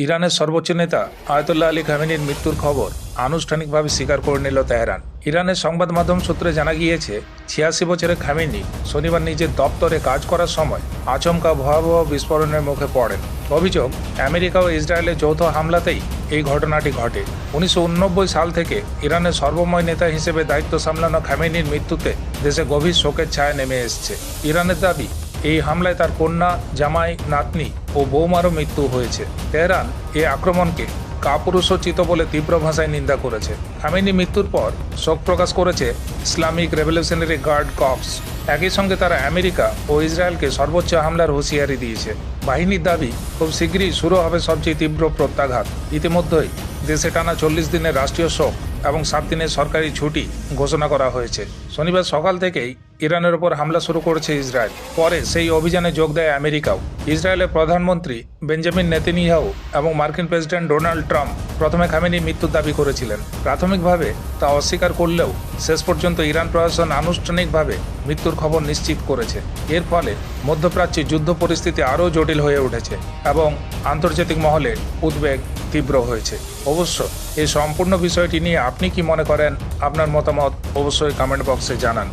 ইরানের সর্বোচ্চ নেতা আয়াতুল্লাহ আলী খামেনির মৃত্যুর খবর আনুষ্ঠানিকভাবে স্বীকার করে নিল তেহরান। ইরানের সংবাদ মাধ্যম সূত্রে জানা গিয়েছে, ৮৬ বছরের খামেনি শনিবার নিজের দপ্তরে কাজ করার সময় আচমকা ভয়াবহ বিস্ফোরণের মুখে পড়েন। অভিযোগ, আমেরিকা ও ইসরায়েলের যৌথ হামলাতেই এই ঘটনাটি ঘটে। ১৯৮৯ সাল থেকে ইরানের সর্বময় নেতা হিসেবে দায়িত্ব সামলানো খামেনির মৃত্যুতে দেশে গভীর শোকের ছায়া নেমে এসছে। ইরানের দাবি, এই হামলায় তার কন্যা, জামাই, নাতনি ও বৌমারও মৃত্যু হয়েছে। তেহরান এই আক্রমণকে কাপুরুষোচিত বলে তীব্র ভাষায় নিন্দা করেছে। খামেনি মৃত্যুর পর শোক প্রকাশ করেছে ইসলামিক রেভলিউশনারি গার্ড কর্পস। একই সঙ্গে তারা আমেরিকা ও ইসরায়েলকে সর্বোচ্চ হামলার হুঁশিয়ারি দিয়েছে। বাহিনীর দাবি, খুব শীঘ্রই শুরু হবে সবচেয়ে তীব্র প্রত্যাঘাত। ইতিমধ্যেই দেশে টানা ৪০ দিনের রাষ্ট্রীয় শোক এবং ৭ দিনের সরকারি ছুটি ঘোষণা করা হয়েছে। শনিবার সকাল থেকেই ইরানের ওপর হামলা শুরু করেছে ইসরায়েল। পরে সেই অভিযানে যোগ দেয় আমেরিকাও। ইসরায়েলের প্রধানমন্ত্রী বেঞ্জামিন নেতানিয়াহু এবং মার্কিন প্রেসিডেন্ট ডোনাল্ড ট্রাম্প প্রথমে খামেনির মৃত্যুর দাবি করেছিলেন। প্রাথমিকভাবে তা অস্বীকার করলেও শেষ পর্যন্ত ইরান প্রশাসন আনুষ্ঠানিকভাবে মৃত্যুর খবর নিশ্চিত করেছে। এর ফলে মধ্যপ্রাচ্যে যুদ্ধ পরিস্থিতি আরও জটিল হয়ে উঠেছে এবং আন্তর্জাতিক মহলে উদ্বেগ তীব্র হয়েছে। অবশ্য এই সম্পূর্ণ বিষয়টি নিয়ে আপনি কি মনে করেন? আপনার মতামত অবশ্যই কমেন্ট বক্সে জানান।